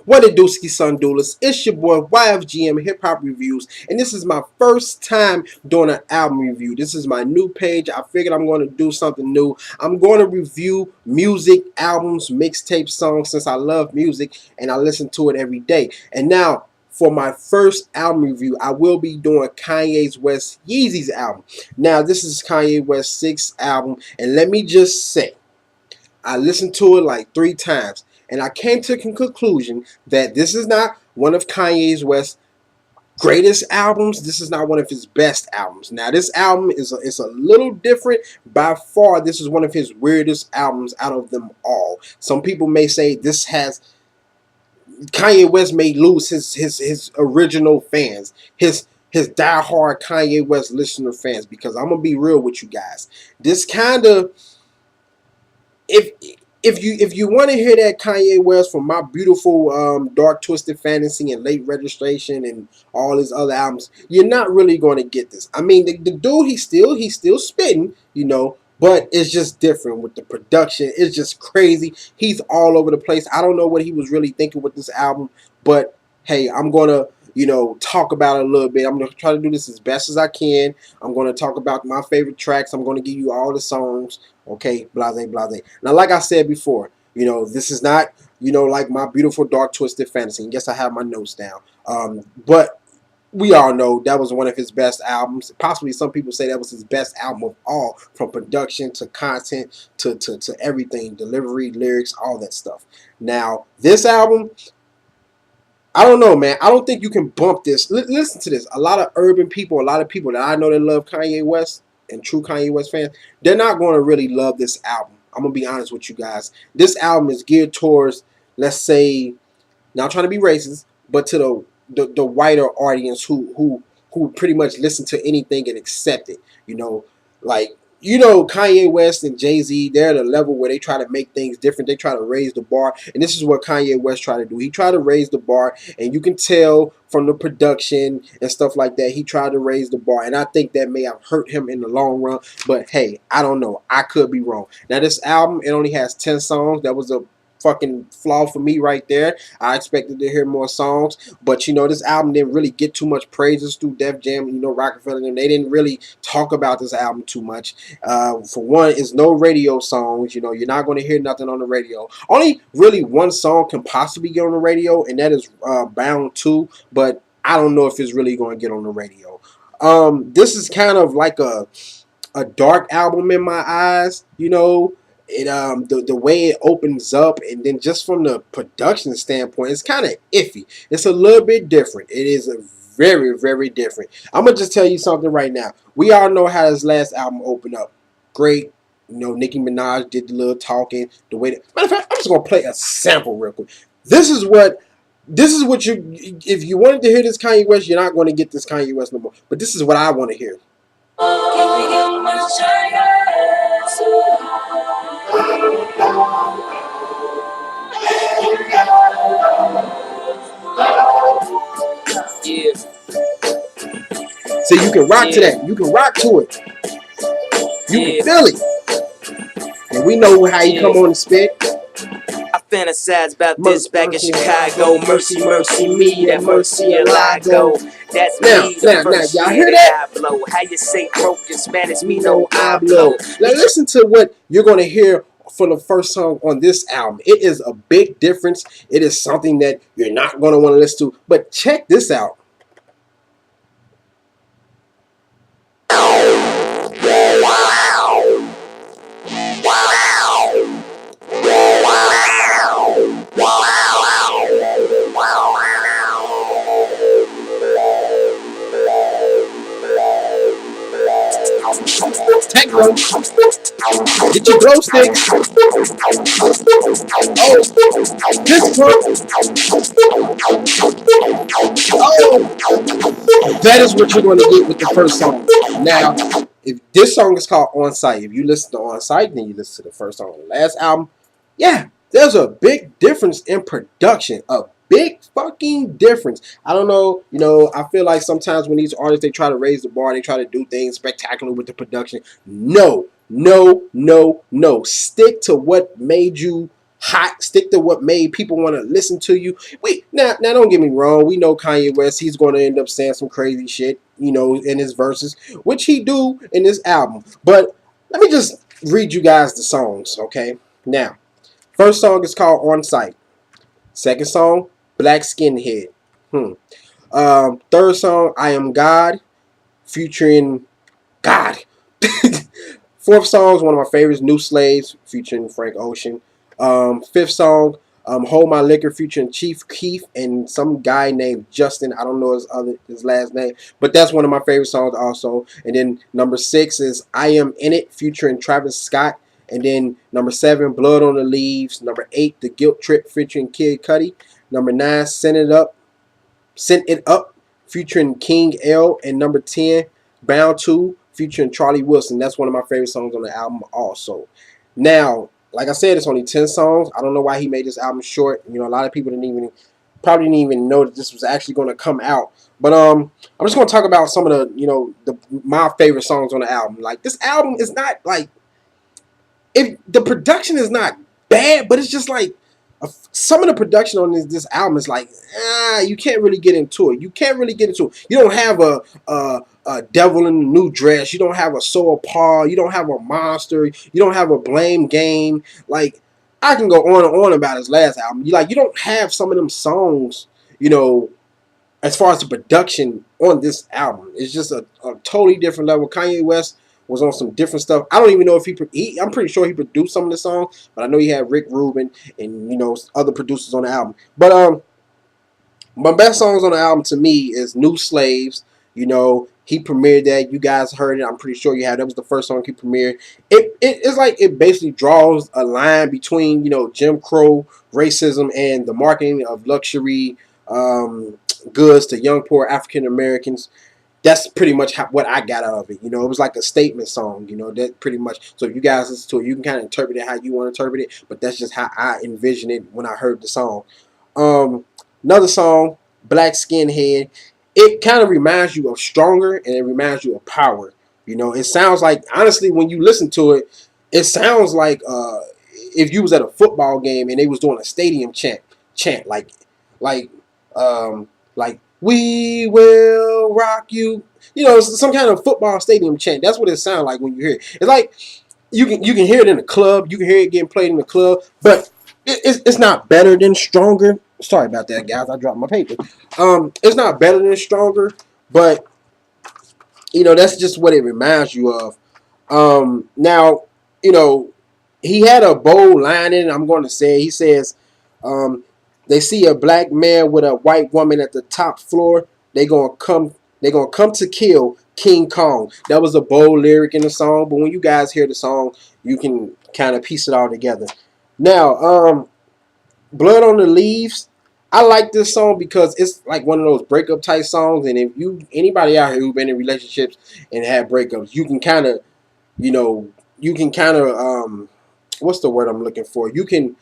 What it do, ski son doolers? It's your boy YfgM Hip Hop Reviews, and this is my first time doing an album review. This is my new page. I figured I'm going to do something new. I'm going to review music, albums, mixtape songs, since I love music and I listen to it every day. And now, for my first album review, I will be doing Kanye West Yeezus album. Now, this is Kanye West's 6th album, and let me just say, I listened to it like 3 times. And I came to the conclusion that this is not one of Kanye West's greatest albums. This is not one of his best albums. Now, this album is a little different. By far, this is one of his weirdest albums out of them all. Some people may say this has Kanye West may lose his original fans, his diehard Kanye West listener fans. Because I'm gonna be real with you guys, this kind of if you want to hear that Kanye West from My Beautiful Dark Twisted Fantasy and Late Registration and all his other albums, you're not really going to get this. I mean, the dude, he's still spitting, you know, but it's just different with the production. It's just crazy. He's all over the place. I don't know what he was really thinking with this album, but hey, I'm gonna, you know, talk about it a little bit. I'm going to try to do this as best as I can. I'm going to talk about my favorite tracks. I'm going to give you all the songs. Okay, blase, blase. Now, like I said before, you know, this is not, you know, like My Beautiful Dark Twisted Fantasy. And yes, I have my notes down. But we all know that was one of his best albums. Possibly some people say that was his best album of all, from production to content to everything, delivery, lyrics, all that stuff. Now, this album, I don't know, man. I don't think you can bump this. Listen to this. A lot of urban people, a lot of people that I know that love Kanye West and true Kanye West fans, they're not going to really love this album. I'm going to be honest with you guys. This album is geared towards, let's say, not trying to be racist, but to the wider audience who pretty much listen to anything and accept it. You know, like, you know, Kanye West and Jay-Z, they're at a level where they try to make things different. They try to raise the bar. And this is what Kanye West tried to do. He tried to raise the bar. And you can tell from the production and stuff like that, he tried to raise the bar. And I think that may have hurt him in the long run. But hey, I don't know. I could be wrong. Now, this album, it only has 10 songs. That was a fucking flaw for me right there. I expected to hear more songs, but you know, this album didn't really get too much praises through Def Jam, you know, Rockefeller, and they didn't really talk about this album too much. For one, it's no radio songs. You know, you're not going to hear nothing on the radio. Only really one song can possibly get on the radio, and that is Bound 2, but I don't know if it's really going to get on the radio. This is kind of like a dark album in my eyes, you know. It the way it opens up, and then just from the production standpoint, it's kind of iffy. It's a little bit different. It is a very, very different. I'm gonna just tell you something right now. We all know how his last album opened up. Great. You know, Nicki Minaj did the little talking. The way that, matter of fact, I'm just gonna play a sample real quick. This is what you, if you wanted to hear this Kanye West, you're not going to get this Kanye West no more. But this is what I want to hear. Yeah. So you can rock to that. You can rock to it. You can feel it. And we know how he come on and spit. I fantasize about this back in Chicago. Mercy, mercy me, that mercy a go. That's me. Now, y'all hear that? How you say broken Spanish? Me no hablo. Now listen to what you're gonna hear for the first song on this album. It is a big difference. It is something that you're not gonna want to listen to. But check this out. Techno. Get your glow sticks. Oh, this one. Oh, that is what you're going to get with the first song. Now, if this song is called On Sight, if you listen to On Sight, then you listen to the first song on the last album. Yeah, there's a big difference in production. A big fucking difference. I don't know, you know, I feel like sometimes when these artists, they try to raise the bar, they try to do things spectacular with the production. No. Stick to what made you hot. Stick to what made people want to listen to you. Now don't get me wrong. We know Kanye West. He's going to end up saying some crazy shit, in his verses, which he do in this album. But let me just read you guys the songs, okay? Now, first song is called On Sight. Second song, Black Skinhead. Third song, I Am God, featuring God. Fourth song is one of my favorites, New Slaves, featuring Frank Ocean. Fifth song, Hold My Liquor, featuring Chief Keef and some guy named Justin. I don't know his last name, but that's one of my favorite songs also. And then number 6 is I Am In It, featuring Travis Scott. And then number 7, Blood on the Leaves. Number 8, The Guilt Trip, featuring Kid Cudi. Number 9, Send It Up, featuring King L. And number 10, Bound To, featuring Charlie Wilson. That's one of my favorite songs on the album also. Now, like I said, it's only 10 songs. I don't know why he made this album short. A lot of people probably didn't even know that this was actually going to come out. But I'm just going to talk about some of my favorite songs on the album. Like, this album is not like, if the production is not bad, but it's just like some of the production on this album is like, you can't really get into it. You can't really get into it. You don't have a Devil in a New Dress. You don't have a Soul Paul. You don't have a Monster. You don't have a Blame Game. Like, I can go on and on about his last album. You don't have some of them songs, as far as the production on this album. It's just a totally different level. Kanye West was on some different stuff. I don't even know if I'm pretty sure he produced some of the songs, but I know he had Rick Rubin and other producers on the album. But my best songs on the album to me is New Slaves. He premiered that. You guys heard it. I'm pretty sure you have. That was the first song he premiered. It's like it basically draws a line between Jim Crow racism and the marketing of luxury goods to young poor African Americans. That's pretty much what I got out of it. It was like a statement song, that pretty much. So if you guys listen to it, you can kind of interpret it how you want to interpret it, but that's just how I envisioned it when I heard the song. Another song, Black Skinhead, it kind of reminds you of Stronger and it reminds you of Power. It sounds like, honestly, when you listen to it, it sounds like if you was at a football game and they was doing a stadium chant like we will rock you. Some kind of football stadium chant. That's what it sounds like when you hear it. It's like you can hear it in the club. You can hear it getting played in the club, but it's not better than Stronger. Sorry about that, guys. I dropped my paper. It's not better than Stronger, but that's just what it reminds you of. Now, he had a bold line in it. I'm going to say, he says, they see a black man with a white woman at the top floor. They gonna come to kill King Kong. That was a bold lyric in the song, but when you guys hear the song, you can kind of piece it all together. Now, Blood on the Leaves. I like this song because it's like one of those breakup type songs, and if anybody out here who's been in relationships and had breakups, you can kind of, what's the word I'm looking for? You can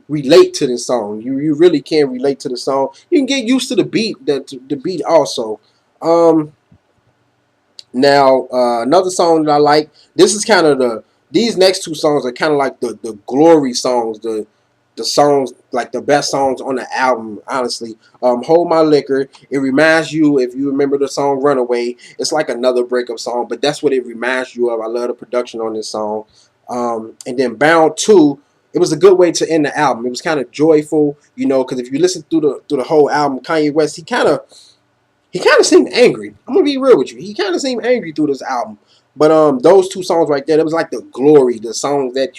relate to this song. You really can relate to the song. You can get used to the beat. The beat also. Now another song that I like. This is kind of these next two songs are kind of like the glory songs. The songs like the best songs on the album. Honestly, Hold My Liquor. It reminds you, if you remember the song Runaway. It's like another breakup song, but that's what it reminds you of. I love the production on this song. And then Bound To. It was a good way to end the album. It was kind of joyful, because if you listen through the whole album, Kanye West, he kind of seemed angry. I'm gonna be real with you. He kind of seemed angry through this album. But those two songs right there, it was like the glory, the songs that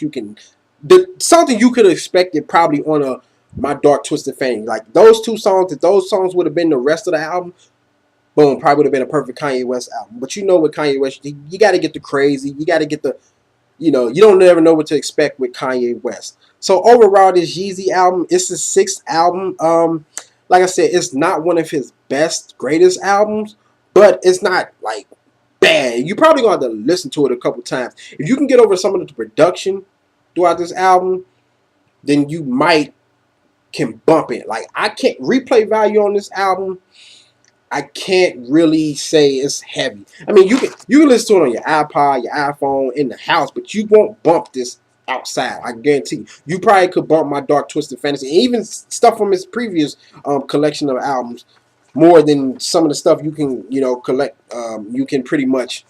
something you could have expected probably on My Dark Twisted Fantasy. Like those two songs, if those songs would have been the rest of the album, boom, probably would have been a perfect Kanye West album. But with Kanye West, you got to get the crazy, you got to get the you don't never know what to expect with Kanye West. So overall, this Yeezy album, it's his 6th album. Like I said, it's not one of his greatest albums, but it's not like bad. You probably gonna have to listen to it a couple times. If you can get over some of the production throughout this album, then you can bump it. Like I can't replay value on this album. I can't really say it's heavy. I mean, you can listen to it on your iPod, your iPhone, in the house, but you won't bump this outside. I guarantee you. You probably could bump my Dark Twisted Fantasy, and even stuff from his previous collection of albums, more than some of the stuff you can, collect. You can pretty much,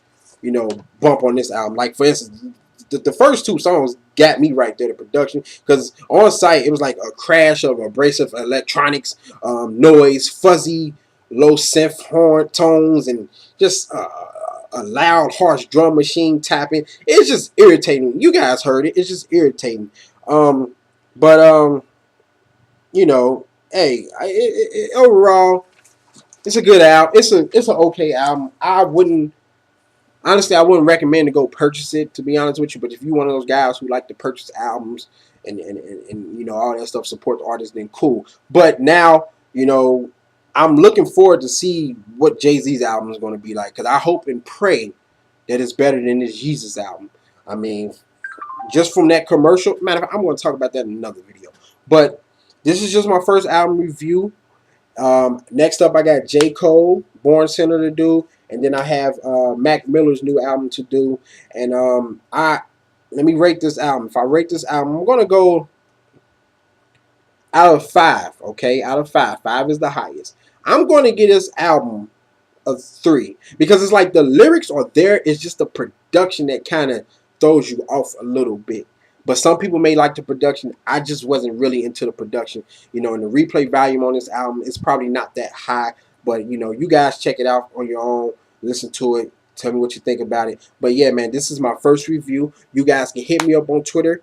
bump on this album. Like, for instance, the first two songs got me right there, the production, because on site it was like a crash of abrasive electronics, noise, fuzzy, low synth horn tones, and just a loud, harsh drum machine tapping. It's just irritating. You guys heard it. It's just irritating. But hey, overall, it's a good album. It's an okay album. I wouldn't recommend to go purchase it, to be honest with you. But if you're one of those guys who like to purchase albums and all that stuff, support the artist, then cool. But now, I'm looking forward to see what Jay-Z's album is going to be like, because I hope and pray that it's better than this Yeezus album. I mean, just from that commercial. Matter of fact, I'm going to talk about that in another video. But this is just my first album review. Next up, I got J. Cole, Born Sinner to do, and then I have Mac Miller's new album to do. And let me rate this album. If I rate this album, I'm gonna go out of 5. Okay, out of 5. 5 is the highest. I'm gonna give this album a 3, because it's like the lyrics are there. It's just the production that kind of throws you off a little bit. But some people may like the production. I just wasn't really into the production. And the replay volume on this album is probably not that high. But, you guys check it out on your own. Listen to it. Tell me what you think about it. But, yeah, man, this is my first review. You guys can hit me up on Twitter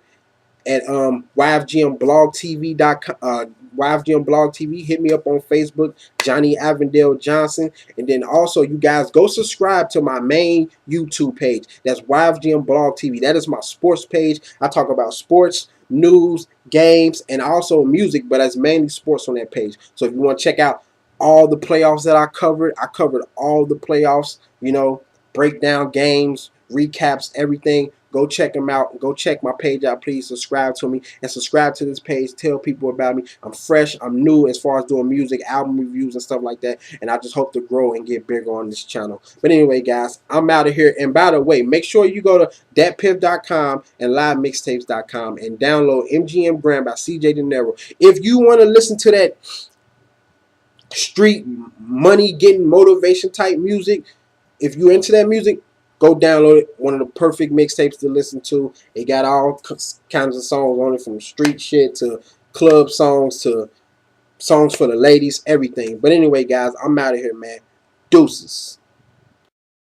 at YfgmBlogTv.com. YfgmBlogTV. Hit me up on Facebook, Johnny Avondale Johnson. And then also, you guys go subscribe to my main YouTube page. That's YfgmBlogTV. That is my sports page. I talk about sports, news, games, and also music, but that's mainly sports on that page. So if you want to check out all the playoffs that I covered all the playoffs, break down games, recaps, everything. Go check them out. Go check my page out. Please subscribe to me and subscribe to this page. Tell people about me. I'm fresh. I'm new as far as doing music, album reviews, and stuff like that. And I just hope to grow and get bigger on this channel. But anyway, guys, I'm out of here. And by the way, make sure you go to datpiff.com and livemixtapes.com and download MGM Grand by CJ De Niro. If you want to listen to that street money getting motivation type music, if you're into that music, go download it. One of the perfect mixtapes to listen to. It got all kinds of songs on it, from street shit to club songs to songs for the ladies, everything. But anyway, guys, I'm out of here, man. Deuces.